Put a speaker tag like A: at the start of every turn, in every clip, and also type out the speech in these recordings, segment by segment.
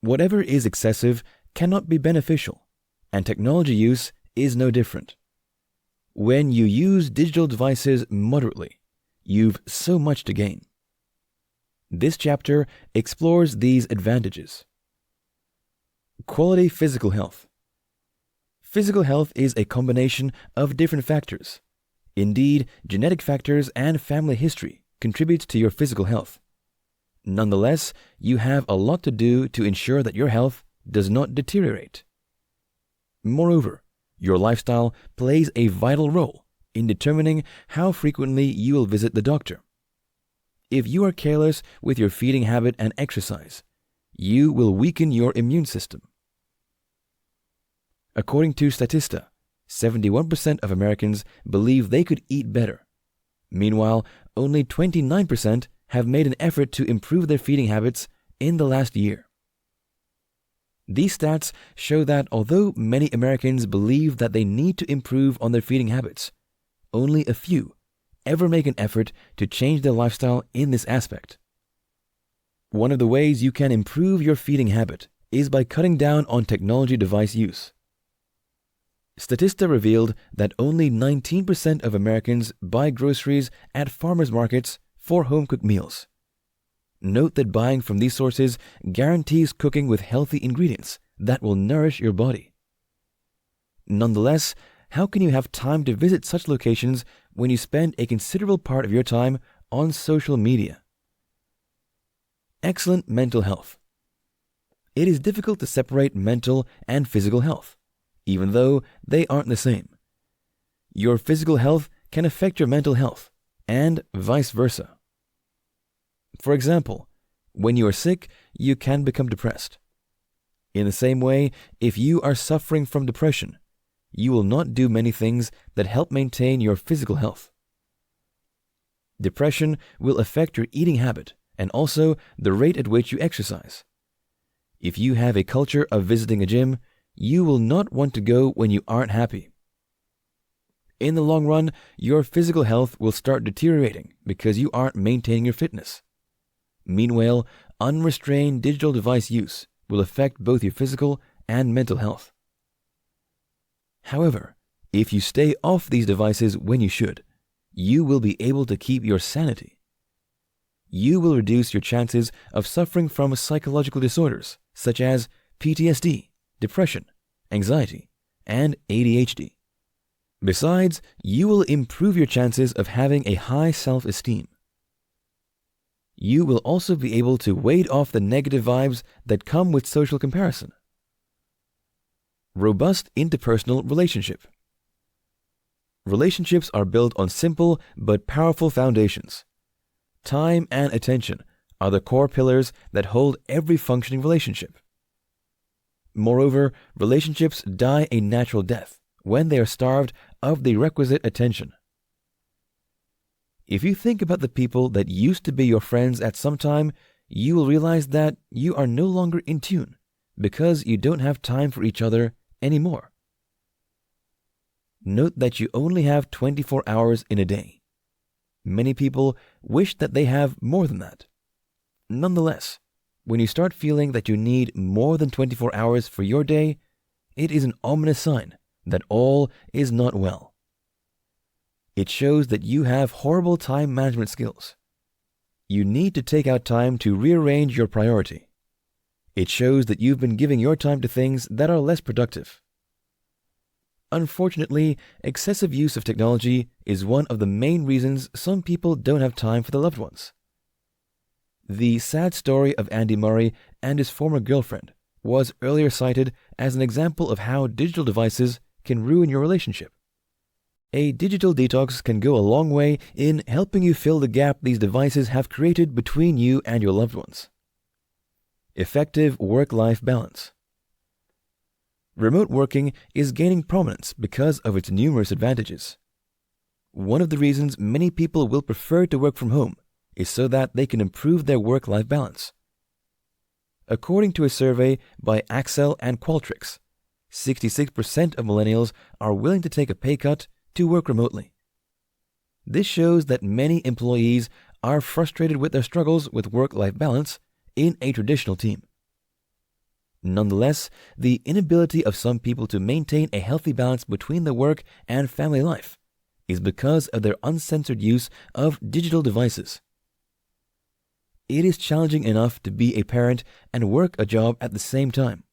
A: Whatever is excessive cannot be beneficial, and technology use is no different. When you use digital devices moderately, you've so much to gain. This chapter explores these advantages. Quality physical health. Physical health is a combination of different factors. Indeed, genetic factors and family history contribute to your physical health. Nonetheless, you have a lot to do to ensure that your health does not deteriorate. Moreover, your lifestyle plays a vital role in determining how frequently you will visit the doctor. If you are careless with your feeding habit and exercise, you will weaken your immune system. According to Statista, 71% of Americans believe they could eat better. Meanwhile, only 29% have made an effort to improve their feeding habits in the last year. These stats show that although many Americans believe that they need to improve on their feeding habits, only a few ever make an effort to change their lifestyle in this aspect. One of the ways you can improve your feeding habit is by cutting down on technology device use. Statista revealed that only 19% of Americans buy groceries at farmers markets for home-cooked meals. Note that buying from these sources guarantees cooking with healthy ingredients that will nourish your body. Nonetheless, how can you have time to visit such locations when you spend a considerable part of your time on social media? Excellent mental health. It is difficult to separate mental and physical health, even though they aren't the same. Your physical health can affect your mental health, and vice versa. For example, when you are sick, you can become depressed. In the same way, if you are suffering from depression, you will not do many things that help maintain your physical health. Depression will affect your eating habit and also the rate at which you exercise. If you have a culture of visiting a gym, you will not want to go when you aren't happy. In the long run, your physical health will start deteriorating because you aren't maintaining your fitness. Meanwhile, unrestrained digital device use will affect both your physical and mental health. However, if you stay off these devices when you should, you will be able to keep your sanity. You will reduce your chances of suffering from psychological disorders such as PTSD, depression, anxiety, and ADHD. Besides, you will improve your chances of having a high self-esteem. You will also be able to ward off the negative vibes that come with social comparison. Robust interpersonal relationship. Relationships are built on simple but powerful foundations. Time and attention are the core pillars that hold every functioning relationship. Moreover, relationships die a natural death when they are starved of the requisite attention. If you think about the people that used to be your friends at some time, you will realize that you are no longer in tune because you don't have time for each other anymore. Note that you only have 24 hours in a day. Many people wish that they have more than that. Nonetheless, when you start feeling that you need more than 24 hours for your day, it is an ominous sign that all is not well. It shows that you have horrible time management skills. You need to take out time to rearrange your priority. It shows that you've been giving your time to things that are less productive. Unfortunately, excessive use of technology is one of the main reasons some people don't have time for their loved ones. The sad story of Andy Murray and his former girlfriend was earlier cited as an example of how digital devices can ruin your relationship. A digital detox can go a long way in helping you fill the gap these devices have created between you and your loved ones. Effective work-life balance. Remote working is gaining prominence because of its numerous advantages. One of the reasons many people will prefer to work from home is so that they can improve their work-life balance. According to a survey by Axel and Qualtrics, 66% of millennials are willing to take a pay cut to work remotely. This shows that many employees are frustrated with their struggles with work-life balance in a traditional team. Nonetheless, the inability of some people to maintain a healthy balance between their work and family life is because of their uncensored use of digital devices. It is challenging enough to be a parent and work a job at the same time.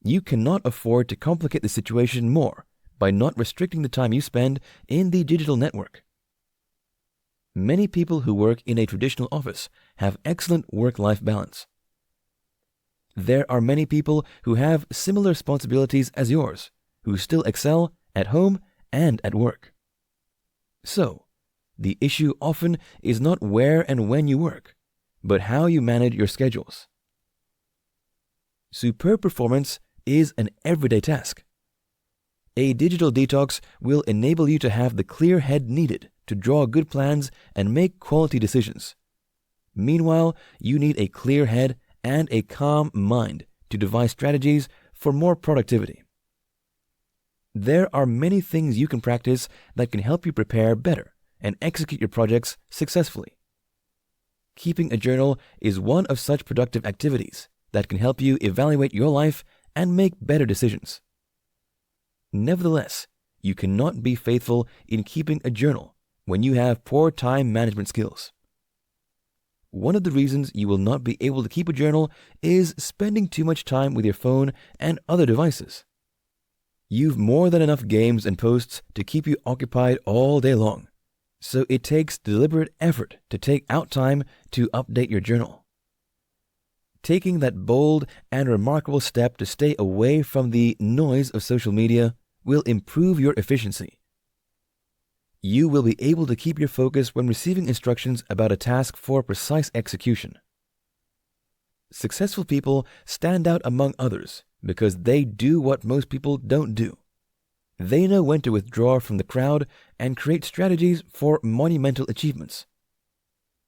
A: You cannot afford to complicate the situation more by not restricting the time you spend in the digital network. Many people who work in a traditional office have excellent work-life balance. There are many people who have similar responsibilities as yours, who still excel at home and at work. So, the issue often is not where and when you work, but how you manage your schedules. Superb performance is an everyday task. A digital detox will enable you to have the clear head needed to draw good plans and make quality decisions. Meanwhile, you need a clear head and a calm mind to devise strategies for more productivity. There are many things you can practice that can help you prepare better and execute your projects successfully. Keeping a journal is one of such productive activities that can help you evaluate your life and make better decisions. Nevertheless, you cannot be faithful in keeping a journal when you have poor time management skills. One of the reasons you will not be able to keep a journal is spending too much time with your phone and other devices. You've more than enough games and posts to keep you occupied all day long, so it takes deliberate effort to take out time to update your journal. Taking that bold and remarkable step to stay away from the noise of social media will improve your efficiency. You will be able to keep your focus when receiving instructions about a task for precise execution. Successful people stand out among others because they do what most people don't do. They know when to withdraw from the crowd and create strategies for monumental achievements.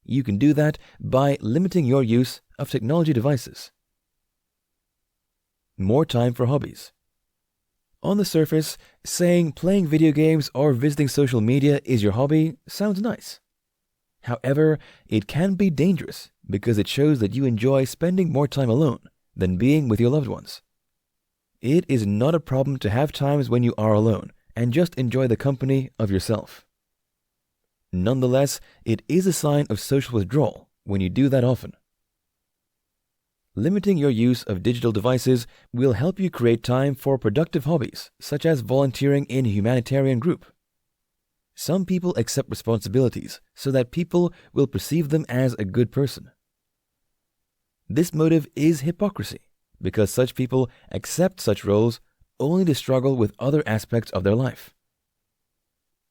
A: You can do that by limiting your use of technology devices. More time for hobbies. On the surface, saying playing video games or visiting social media is your hobby sounds nice. However, it can be dangerous because it shows that you enjoy spending more time alone than being with your loved ones. It is not a problem to have times when you are alone and just enjoy the company of yourself. Nonetheless, it is a sign of social withdrawal when you do that often. Limiting your use of digital devices will help you create time for productive hobbies, such as volunteering in a humanitarian group. Some people accept responsibilities so that people will perceive them as a good person. This motive is hypocrisy, because such people accept such roles only to struggle with other aspects of their life.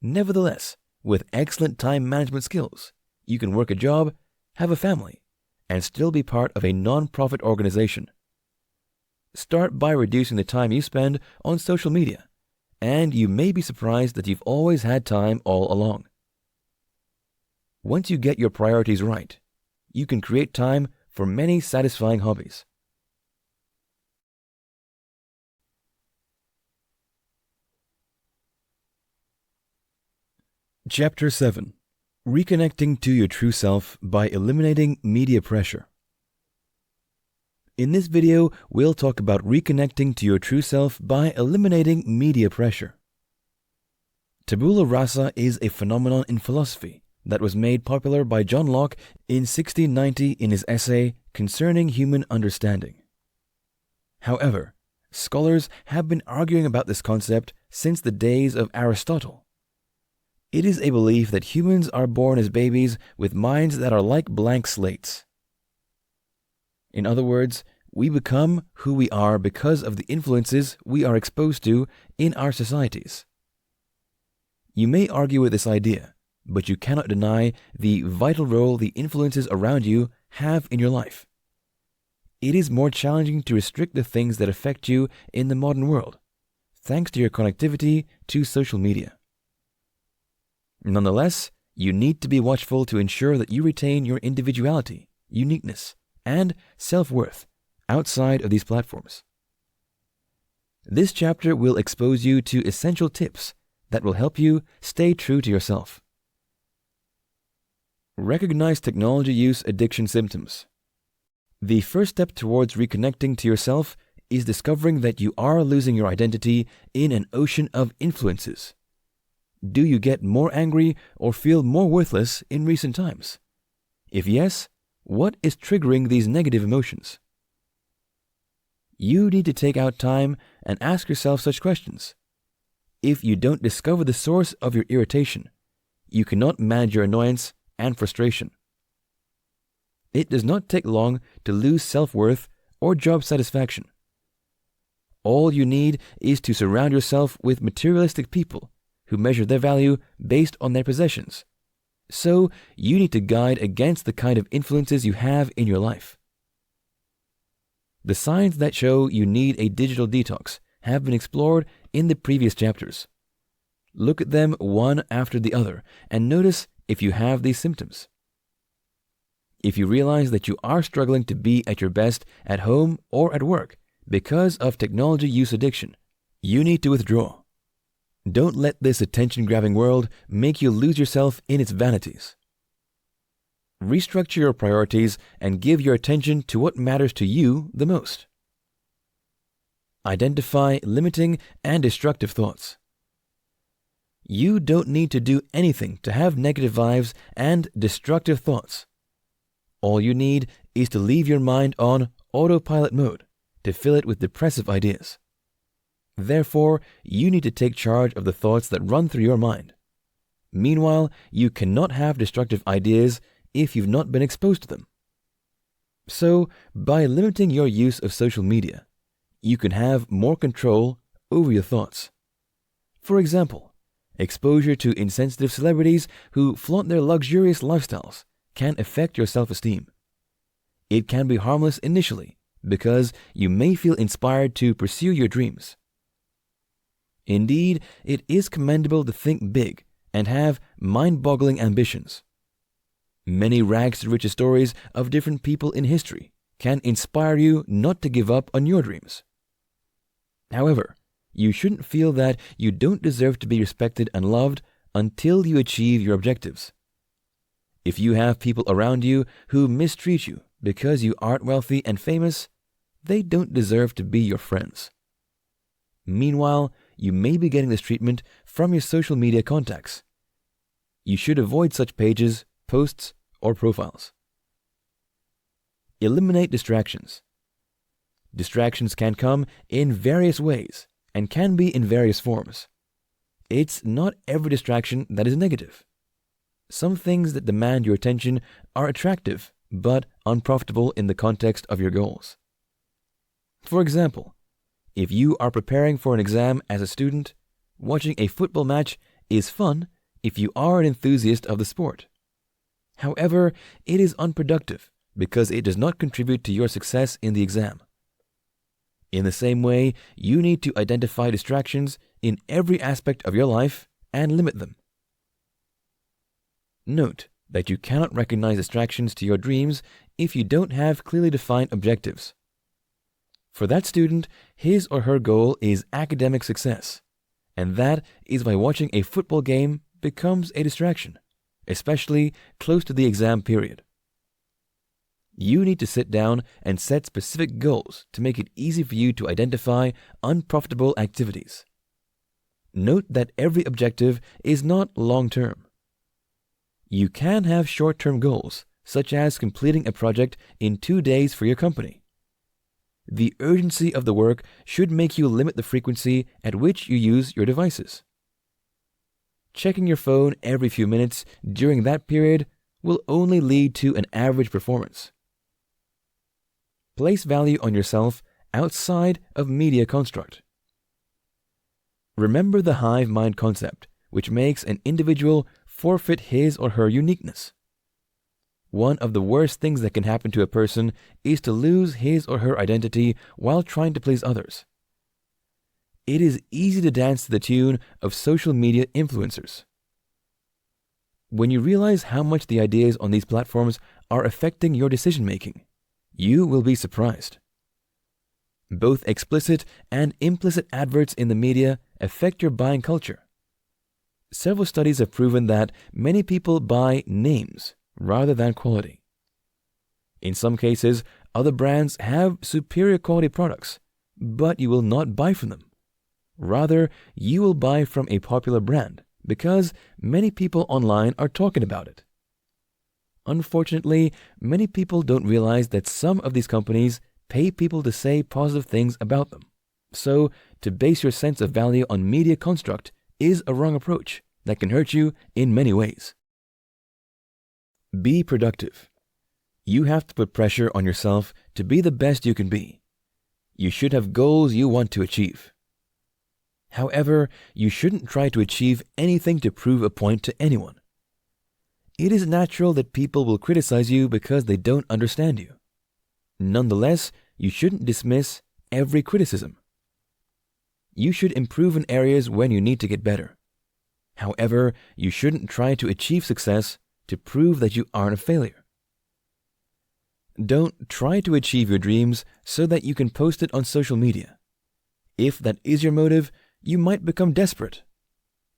A: Nevertheless, with excellent time management skills, you can work a job, have a family, and still be part of a non-profit organization. Start by reducing the time you spend on social media, and you may be surprised that you've always had time all along. Once you get your priorities right, you can create time for many satisfying hobbies. Chapter 7. Reconnecting to your true self by eliminating media pressure. In this video, we'll talk about reconnecting to your true self by eliminating media pressure. Tabula rasa is a phenomenon in philosophy that was made popular by John Locke in 1690 in his essay Concerning Human Understanding. However, scholars have been arguing about this concept since the days of Aristotle. It is a belief that humans are born as babies with minds that are like blank slates. In other words, we become who we are because of the influences we are exposed to in our societies. You may argue with this idea, but you cannot deny the vital role the influences around you have in your life. It is more challenging to restrict the things that affect you in the modern world, thanks to your connectivity to social media. Nonetheless, you need to be watchful to ensure that you retain your individuality, uniqueness, and self-worth outside of these platforms. This chapter will expose you to essential tips that will help you stay true to yourself. Recognize technology use addiction symptoms. The first step towards reconnecting to yourself is discovering that you are losing your identity in an ocean of influences. Do you get more angry or feel more worthless in recent times? If yes, what is triggering these negative emotions? You need to take out time and ask yourself such questions. If you don't discover the source of your irritation, you cannot manage your annoyance and frustration. It does not take long to lose self-worth or job satisfaction. All you need is to surround yourself with materialistic people who measure their value based on their possessions. So, you need to guide against the kind of influences you have in your life. The signs that show you need a digital detox have been explored in the previous chapters. Look at them one after the other and notice if you have these symptoms. If you realize that you are struggling to be at your best at home or at work because of technology use addiction, you need to withdraw. Don't let this attention-grabbing world make you lose yourself in its vanities. Restructure your priorities and give your attention to what matters to you the most. Identify limiting and destructive thoughts. You don't need to do anything to have negative vibes and destructive thoughts. All you need is to leave your mind on autopilot mode to fill it with depressive ideas. Therefore, you need to take charge of the thoughts that run through your mind. Meanwhile, you cannot have destructive ideas if you've not been exposed to them. So, by limiting your use of social media, you can have more control over your thoughts. For example, exposure to insensitive celebrities who flaunt their luxurious lifestyles can affect your self-esteem. It can be harmless initially because you may feel inspired to pursue your dreams. Indeed, it is commendable to think big and have mind-boggling ambitions. Many rags-to-riches stories of different people in history can inspire you not to give up on your dreams. However, you shouldn't feel that you don't deserve to be respected and loved until you achieve your objectives. If you have people around you who mistreat you because you aren't wealthy and famous, they don't deserve to be your friends. Meanwhile, you may be getting this treatment from your social media contacts. You should avoid such pages, posts, or profiles. Eliminate distractions. Distractions can come in various ways and can be in various forms. It's not every distraction that is negative. Some things that demand your attention are attractive but unprofitable in the context of your goals. For example, if you are preparing for an exam as a student, watching a football match is fun if you are an enthusiast of the sport. However, it is unproductive because it does not contribute to your success in the exam. In the same way, you need to identify distractions in every aspect of your life and limit them. Note that you cannot recognize distractions to your dreams if you don't have clearly defined objectives. For that student, his or her goal is academic success, and that is why watching a football game becomes a distraction, especially close to the exam period. You need to sit down and set specific goals to make it easy for you to identify unprofitable activities. Note that every objective is not long-term. You can have short-term goals, such as completing a project in 2 days for your company. The urgency of the work should make you limit the frequency at which you use your devices. Checking your phone every few minutes during that period will only lead to an average performance. Place value on yourself outside of media construct. Remember the hive mind concept, which makes an individual forfeit his or her uniqueness. One of the worst things that can happen to a person is to lose his or her identity while trying to please others. It is easy to dance to the tune of social media influencers. When you realize how much the ideas on these platforms are affecting your decision-making, you will be surprised. Both explicit and implicit adverts in the media affect your buying culture. Several studies have proven that many people buy names rather than quality. In some cases, Other brands have superior quality products, but you will not buy from them. Rather, you will buy from a popular brand because many people online are talking about it. Unfortunately, many people don't realize that some of these companies pay people to say positive things about them. So, to base your sense of value on media construct is a wrong approach that can hurt you in many ways. Be productive. You have to put pressure on yourself to be the best you can be. You should have goals you want to achieve. However, you shouldn't try to achieve anything to prove a point to anyone. It is natural that people will criticize you because they don't understand you. Nonetheless, you shouldn't dismiss every criticism. You should improve in areas when you need to get better. However, you shouldn't try to achieve success to prove that you aren't a failure. Don't try to achieve your dreams so that you can post it on social media. If that is your motive, you might become desperate.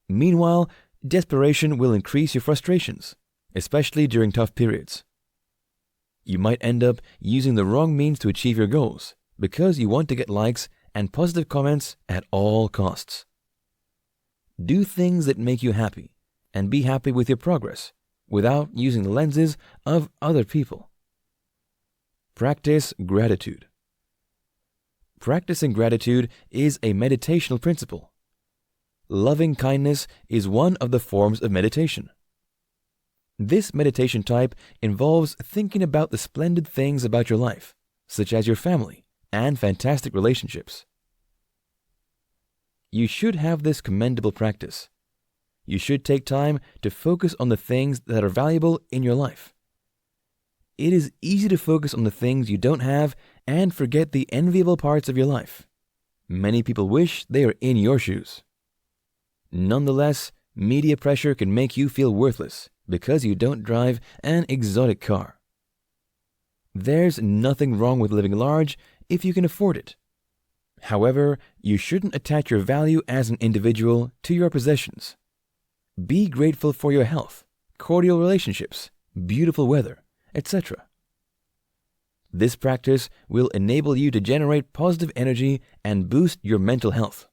A: Meanwhile, desperation will increase your frustrations, especially during tough periods. You might end up using the wrong means to achieve your goals because you want to get likes and positive comments at all costs. Do things that make you happy and be happy with your progress without using the lenses of other people. Practice gratitude. Practicing gratitude is a meditational principle. Loving kindness is one of the forms of meditation. This meditation type involves thinking about the splendid things about your life, such as your family and fantastic relationships. You should have this commendable practice. You should take time to focus on the things that are valuable in your life. It is easy to focus on the things you don't have and forget the enviable parts of your life. Many people wish they are in your shoes. Nonetheless, media pressure can make you feel worthless because you don't drive an exotic car. There's nothing wrong with living large if you can afford it. However, you shouldn't attach your value as an individual to your possessions. Be grateful for your health, cordial relationships, beautiful weather, etc. This practice will enable you to generate positive energy and boost your mental health.